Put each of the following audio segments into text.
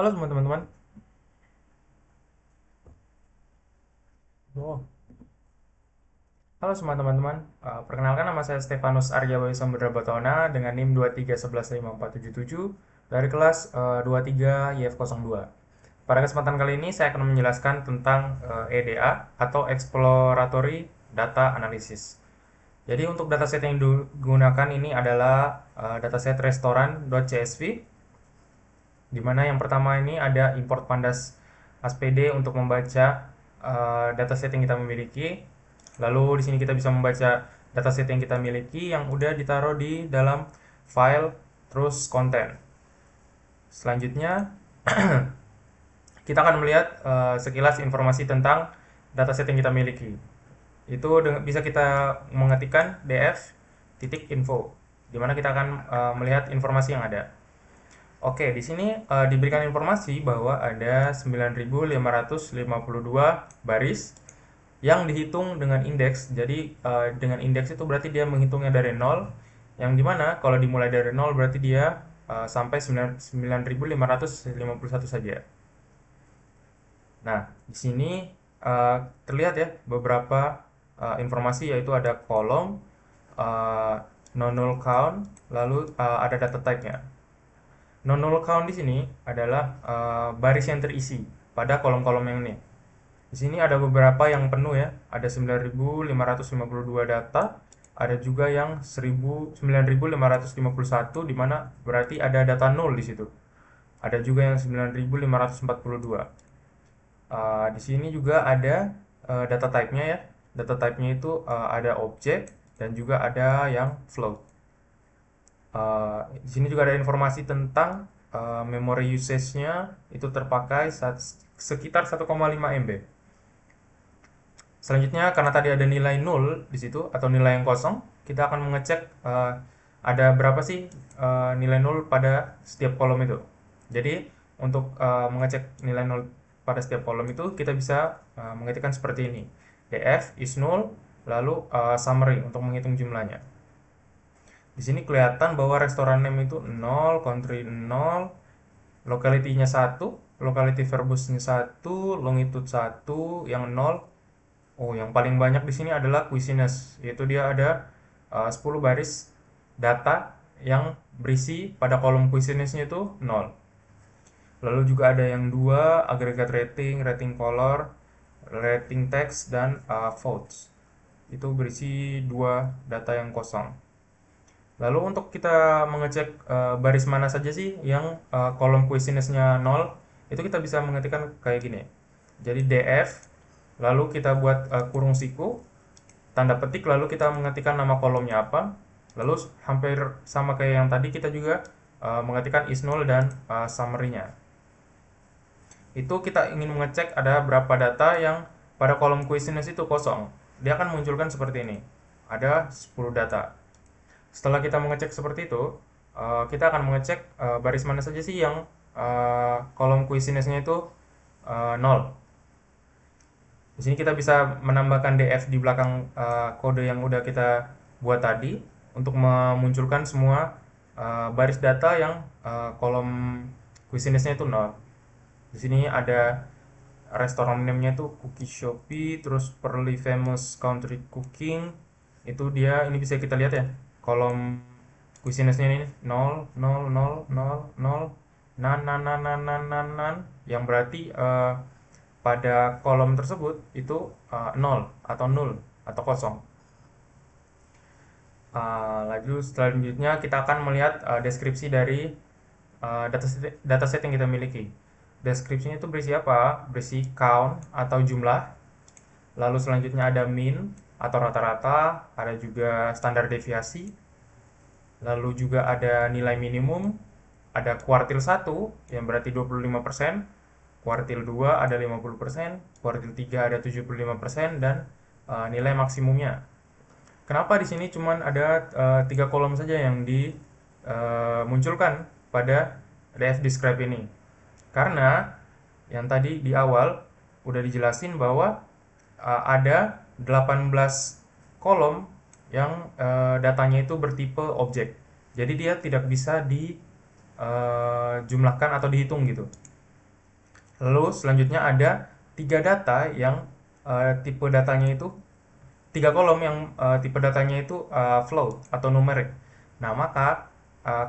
Halo semua teman-teman. Oh, halo semua teman-teman. Perkenalkan nama saya Stefanus Aryabayu Samudra Batona dengan NIM 231155477 dari kelas 23 YF02. Pada kesempatan kali ini saya akan menjelaskan tentang EDA atau Exploratory Data Analysis. Jadi untuk dataset yang digunakan ini adalah dataset restoran.csv, di mana yang pertama ini ada import pandas ASPD untuk membaca dataset yang kita miliki. Lalu di sini kita bisa membaca dataset yang kita miliki yang udah ditaruh di dalam file terus konten. Selanjutnya kita akan melihat sekilas informasi tentang dataset yang kita miliki. Itu bisa kita mengetikkan df titik info, di mana kita akan melihat informasi yang ada. Oke, di sini diberikan informasi bahwa ada 9.552 baris yang dihitung dengan indeks. Jadi dengan indeks itu berarti dia menghitungnya dari 0, yang dimana kalau dimulai dari 0 berarti dia sampai 9.551 saja. Nah, di sini terlihat ya beberapa informasi, yaitu ada kolom, non-null count, lalu ada data type-nya. Non-null count di sini adalah baris yang terisi pada kolom-kolom yang ini. Di sini ada beberapa yang penuh ya, ada 9.552 data, ada juga yang 9.551 di mana berarti ada data nol di situ. Ada juga yang 9.542. Di sini juga ada data type-nya ya. Data type-nya itu ada objek dan juga ada yang float. Di sini juga ada informasi tentang memory usage-nya itu terpakai sekitar 1,5 MB. Selanjutnya, karena tadi ada nilai 0 di situ atau nilai yang kosong, kita akan mengecek ada berapa sih nilai 0 pada setiap kolom itu. Jadi, untuk mengecek nilai 0 pada setiap kolom itu, kita bisa mengetikkan seperti ini. df is 0, lalu summary untuk menghitung jumlahnya. Di sini kelihatan bahwa restoran name itu 0, country 0, locality-nya 1, locality verbosnya 1, longitude 1, yang 0. Oh, yang paling banyak di sini adalah cuisines, yaitu dia ada 10 baris data yang berisi pada kolom cuisinesnya itu 0. Lalu juga ada yang 2, aggregate rating, rating color, rating text, dan votes. Itu berisi 2 data yang kosong. Lalu untuk kita mengecek baris mana saja sih yang kolom cuisinesnya 0, itu kita bisa mengetikkan kayak gini. Jadi df, lalu kita buat kurung siku, tanda petik, lalu kita mengetikkan nama kolomnya apa. Lalu hampir sama kayak yang tadi, kita juga mengetikkan is 0 dan summary-nya. Itu kita ingin mengecek ada berapa data yang pada kolom cuisines itu kosong. Dia akan munculkan seperti ini. Ada 10 data. Setelah kita mengecek seperti itu, kita akan mengecek baris mana saja sih yang kolom cuisinesnya itu 0. Di sini kita bisa menambahkan df di belakang kode yang udah kita buat tadi untuk memunculkan semua baris data yang kolom cuisinesnya itu 0. Di sini ada restoran name-nya itu Cookie Shopee, terus Pearly Famous Country Cooking. Itu dia, ini bisa kita lihat ya. Kolom cuisinesnya ini 0 0 0 0 0 nan nan nan nan nan nan nan, yang berarti pada kolom tersebut itu 0 atau 0 atau kosong. Lalu selanjutnya kita akan melihat deskripsi dari dataset yang kita miliki. Deskripsinya itu berisi apa? Berisi count atau jumlah. Lalu selanjutnya ada mean atau rata-rata, ada juga standar deviasi. Lalu juga ada nilai minimum, ada kuartil 1 yang berarti 25%, kuartil 2 ada 50%, kuartil 3 ada 75%, dan nilai maksimumnya. Kenapa di sini cuma ada 3 kolom saja yang dimunculkan pada df describe ini? Karena yang tadi di awal udah dijelasin bahwa ada 18 kolom yang datanya itu bertipe objek. Jadi dia tidak bisa dijumlahkan atau dihitung gitu. Lalu selanjutnya ada tiga data yang tipe datanya itu tiga kolom yang tipe datanya itu float atau numerik. Nah, maka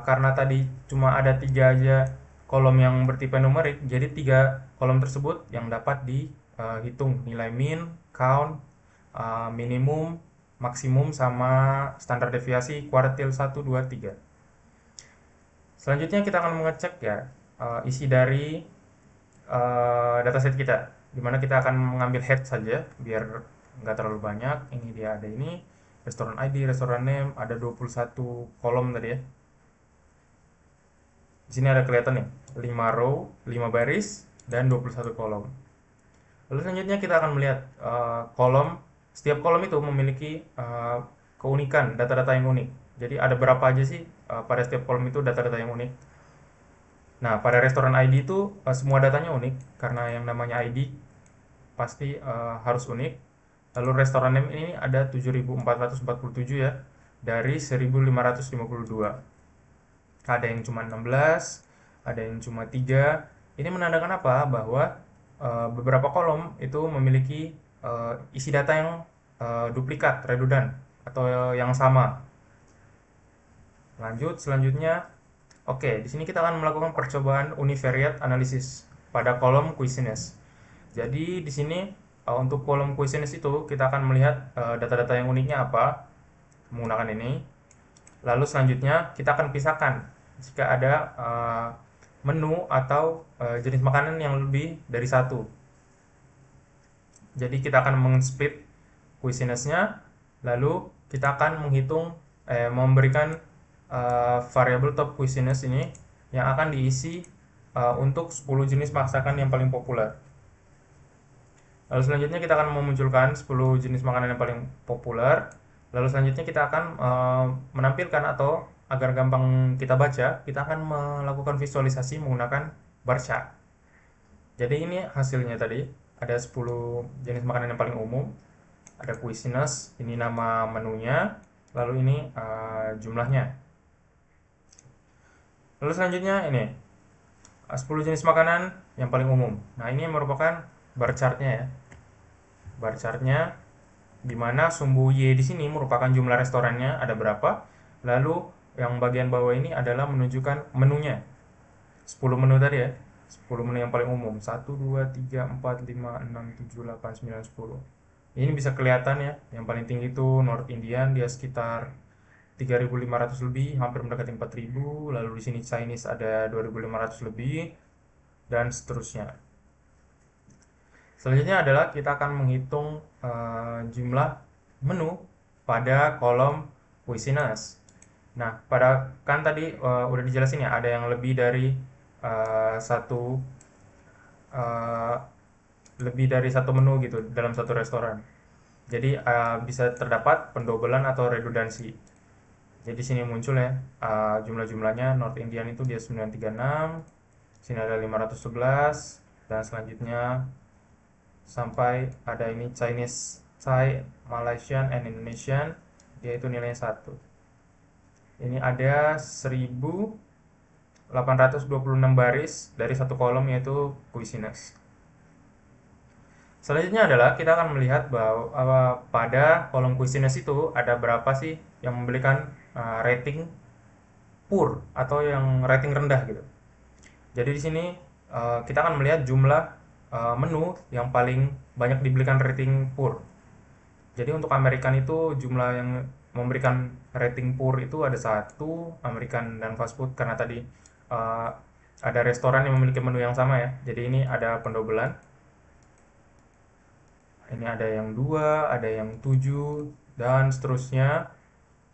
karena tadi cuma ada tiga aja kolom yang bertipe numerik, jadi tiga kolom tersebut yang dapat dihitung nilai min, count, minimum, maksimum, sama standar deviasi kuartil 1, 2, 3. Selanjutnya kita akan mengecek ya isi dari dataset kita, dimana kita akan mengambil head saja biar nggak terlalu banyak. Ini dia ada ini restoran ID, restoran name, ada 21 kolom tadi ya. Di sini ada kelihatan nih 5 row, 5 baris, dan 21 kolom. Lalu selanjutnya kita akan melihat setiap kolom itu memiliki keunikan, data-data yang unik. Jadi ada berapa aja sih pada setiap kolom itu data-data yang unik. Nah, pada restoran ID itu semua datanya unik karena yang namanya ID pasti harus unik. Lalu restoran name ini ada 7.447 ya dari 1.552. Ada yang cuma 16, ada yang cuma 3. Ini menandakan apa? Bahwa beberapa kolom itu memiliki isi data yang duplikat, redundant, atau yang sama. Lanjut, selanjutnya, oke, di sini kita akan melakukan percobaan univariate analysis pada kolom Cuisiness. Jadi di sini untuk kolom Cuisiness itu kita akan melihat data-data yang uniknya apa menggunakan ini. Lalu selanjutnya kita akan pisahkan jika ada menu atau jenis makanan yang lebih dari satu. Jadi kita akan meng-split Cuisiness-nya, lalu kita akan memberikan variabel top Cuisiness ini yang akan diisi untuk 10 jenis masakan yang paling populer. Lalu selanjutnya kita akan memunculkan 10 jenis makanan yang paling populer. Lalu selanjutnya kita akan menampilkan, atau agar gampang kita baca, kita akan melakukan visualisasi menggunakan bar chart. Jadi ini hasilnya tadi, ada 10 jenis makanan yang paling umum, ada Cuisiness, ini nama menunya, lalu ini jumlahnya. Lalu selanjutnya ini 10 jenis makanan yang paling umum. Nah, ini merupakan bar chartnya ya. Bar chartnya di mana sumbu Y di sini merupakan jumlah restorannya ada berapa. Lalu yang bagian bawah ini adalah menunjukkan menunya. 10 menu tadi ya. 10 menu yang paling umum. 1 2 3 4 5 6 7 8 9 10. Ini bisa kelihatan ya. Yang paling tinggi itu North Indian, dia sekitar 3.500 lebih, hampir mendekati 4.000. Lalu di sini Chinese ada 2.500 lebih, dan seterusnya. Selanjutnya adalah kita akan menghitung jumlah menu pada kolom Cuisiness. Nah, kan tadi udah dijelasin ya, ada yang lebih dari satu menu gitu dalam satu restoran. Jadi bisa terdapat pendobelan atau redundansi. Jadi sini muncul ya jumlah-jumlahnya. North Indian itu dia 936, sini ada 511, dan selanjutnya sampai ada ini Chinese, Thai, Malaysian, and Indonesian, yaitu nilainya 1. Ini ada 1826 baris dari satu kolom, yaitu Cuisiness. Selanjutnya adalah kita akan melihat bahwa pada kolom Cuisiness itu ada berapa sih yang memberikan rating poor atau yang rating rendah gitu. Jadi di sini kita akan melihat jumlah menu yang paling banyak diberikan rating poor. Jadi untuk American itu jumlah yang memberikan rating poor itu ada 1, American dan fast food, karena tadi ada restoran yang memiliki menu yang sama ya. Jadi ini ada pendobelan. Ini ada yang 2, ada yang 7, dan seterusnya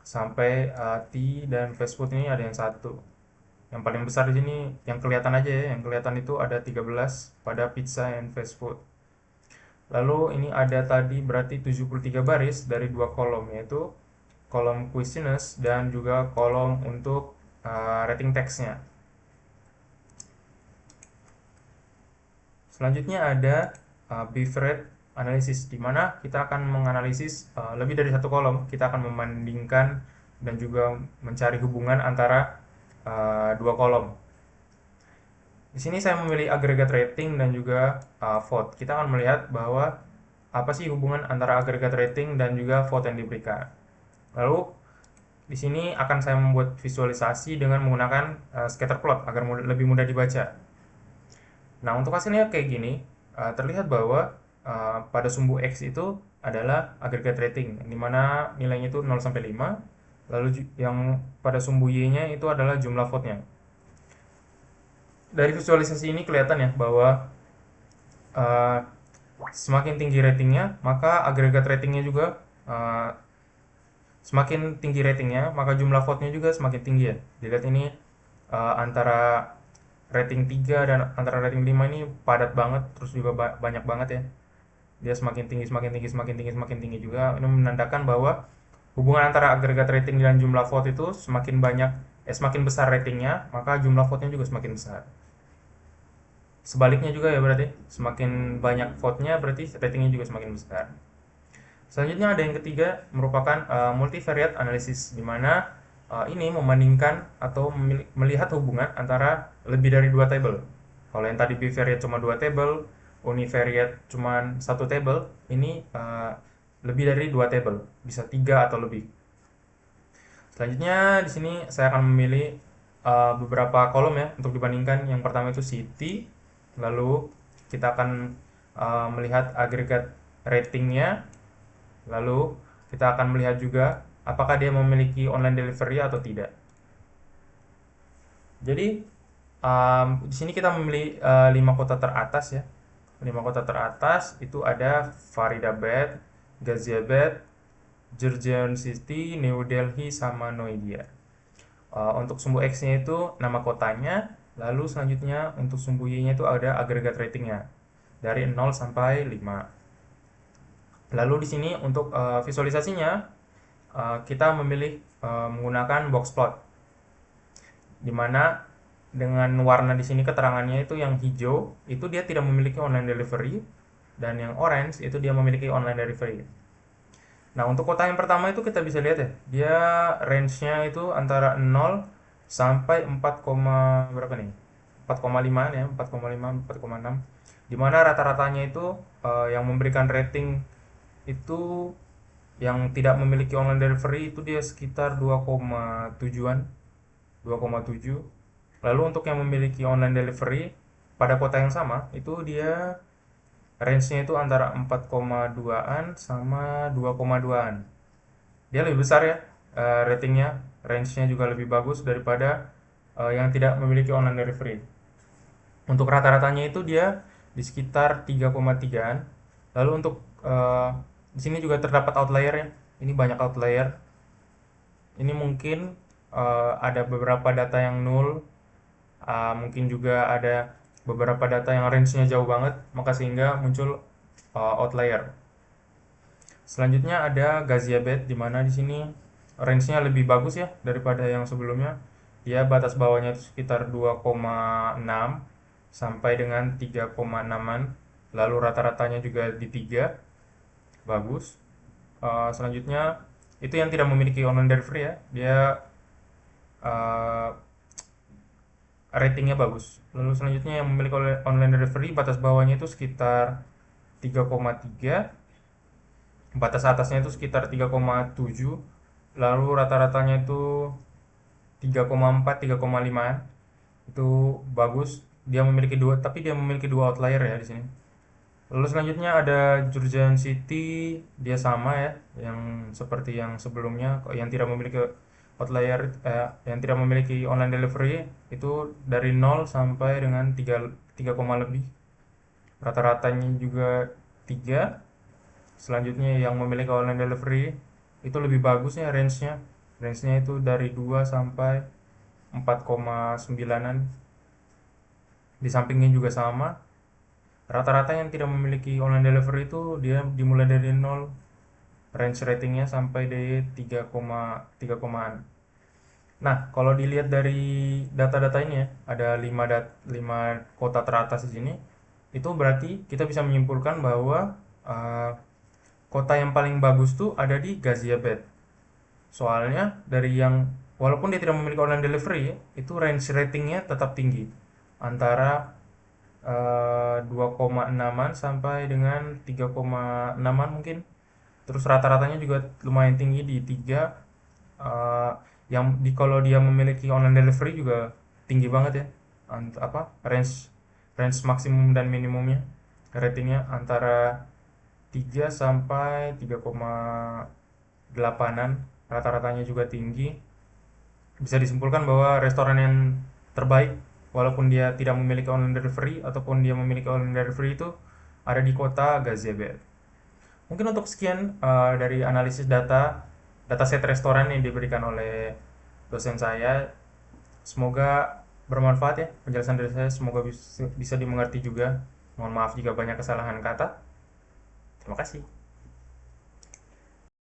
sampai tea dan fast food ini ada yang 1. Yang paling besar di sini yang kelihatan aja ya, yang kelihatan itu ada 13 pada pizza and fast food. Lalu ini ada tadi berarti 73 baris dari 2 kolom, yaitu kolom Cuisiness dan juga kolom untuk rating text-nya. Selanjutnya ada beef rate analysis, di mana kita akan menganalisis lebih dari satu kolom. Kita akan membandingkan dan juga mencari hubungan antara dua kolom. Di sini saya memilih aggregate rating dan juga vote. Kita akan melihat bahwa apa sih hubungan antara aggregate rating dan juga vote yang diberikan. Lalu di sini akan saya membuat visualisasi dengan menggunakan scatter plot agar lebih mudah dibaca. Nah, untuk hasilnya kayak gini, terlihat bahwa pada sumbu X itu adalah aggregate rating, di mana nilainya itu 0 sampai 5, lalu yang pada sumbu Y-nya itu adalah jumlah vote-nya. Dari visualisasi ini kelihatan ya bahwa uh, semakin tinggi ratingnya, maka aggregate ratingnya juga semakin tinggi ratingnya, maka jumlah vote-nya juga semakin tinggi ya. Dilihat ini antara rating 3 dan antara rating 5 ini padat banget, terus juga banyak banget ya. Dia semakin tinggi, semakin tinggi, semakin tinggi, semakin tinggi juga. Ini menandakan bahwa hubungan antara aggregate rating dan jumlah vote itu semakin banyak, semakin besar ratingnya, maka jumlah vote-nya juga semakin besar. Sebaliknya juga ya berarti, semakin banyak vote-nya berarti ratingnya juga semakin besar. Selanjutnya ada yang ketiga merupakan multivariate analysis, di mana ini membandingkan atau melihat hubungan antara lebih dari dua table. Kalau yang tadi bivariate cuma dua table, univariate cuma satu table, ini lebih dari dua table, bisa 3 atau lebih. Selanjutnya di sini saya akan memilih beberapa kolom ya untuk dibandingkan. Yang pertama itu city, lalu kita akan melihat agregat ratingnya, lalu kita akan melihat juga apakah dia memiliki online delivery atau tidak. Jadi di sini kita memilih 5 kota teratas ya. 5 kota teratas itu ada Faridabad, Ghaziabad, Jurjaan City, New Delhi, sama Noida. Untuk sumbu X-nya itu nama kotanya, lalu selanjutnya untuk sumbu Y-nya itu ada agregat ratingnya dari 0 sampai 5. Lalu di sini untuk visualisasinya kita memilih menggunakan box plot, di mana dengan warna di sini keterangannya itu yang hijau itu dia tidak memiliki online delivery, dan yang orange itu dia memiliki online delivery. Nah, untuk kota yang pertama itu kita bisa lihat ya, dia range-nya itu antara 0 sampai 4, berapa nih? 4,5 ya, 4,5, 4,6. Di mana rata-ratanya itu yang memberikan rating itu yang tidak memiliki online delivery itu dia sekitar 2,7-an, 2,7. Lalu untuk yang memiliki online delivery pada kota yang sama itu dia range-nya itu antara 4,2-an sama 2,2-an. Dia lebih besar ya ratingnya, range-nya juga lebih bagus daripada yang tidak memiliki online delivery. Untuk rata-ratanya itu dia di sekitar 3,3-an. Lalu untuk di sini juga terdapat outlier ya. Ini banyak outlier. Ini mungkin ada beberapa data yang null, mungkin juga ada beberapa data yang range-nya jauh banget, maka sehingga muncul outlier. Selanjutnya ada Ghaziabad, di mana di sini range-nya lebih bagus ya daripada yang sebelumnya. Dia batas bawahnya itu sekitar 2,6 sampai dengan 3,6-an. Lalu rata-ratanya juga di 3. Bagus. Selanjutnya itu yang tidak memiliki online delivery ya. Dia ratingnya bagus. Lalu selanjutnya yang memiliki online delivery batas bawahnya itu sekitar 3,3, batas atasnya itu sekitar 3,7, lalu rata-ratanya itu 3,4, 3,5. Itu bagus. Dia memiliki dua, tapi dia memiliki dua outlier ya di sini. Lalu selanjutnya ada Jurjaan City, dia sama ya, yang seperti yang sebelumnya, yang tidak memiliki outlier, yang tidak memiliki online delivery itu dari 0 sampai dengan 3, lebih. Rata-ratanya juga 3. Selanjutnya yang memiliki online delivery itu lebih bagus ya range-nya. Range-nya itu dari 2 sampai 4,9-an. Di sampingnya juga sama. Rata-rata yang tidak memiliki online delivery itu dia dimulai dari 0, range ratingnya sampai di 3,3-an. Nah, kalau dilihat dari data-data ini ya, ada 5 kota teratas di sini. Itu berarti kita bisa menyimpulkan bahwa kota yang paling bagus tuh ada di Ghaziabad. Soalnya dari yang walaupun dia tidak memiliki online delivery ya, itu range ratingnya tetap tinggi. antara 2,6-an sampai dengan 3,6-an mungkin. Terus rata-ratanya juga lumayan tinggi di 3. eh, yang kalau dia memiliki online delivery juga tinggi banget ya. Range range maksimum dan minimumnya ratingnya antara 3 sampai 3,8-an. Rata-ratanya juga tinggi. Bisa disimpulkan bahwa restoran yang terbaik, walaupun dia tidak memiliki online delivery ataupun dia memiliki online delivery, itu ada di kota Gaziantep. Mungkin untuk sekian dari analisis dataset restoran yang diberikan oleh dosen saya. Semoga bermanfaat ya penjelasan dari saya. Semoga bisa dimengerti juga. Mohon maaf jika banyak kesalahan kata. Terima kasih.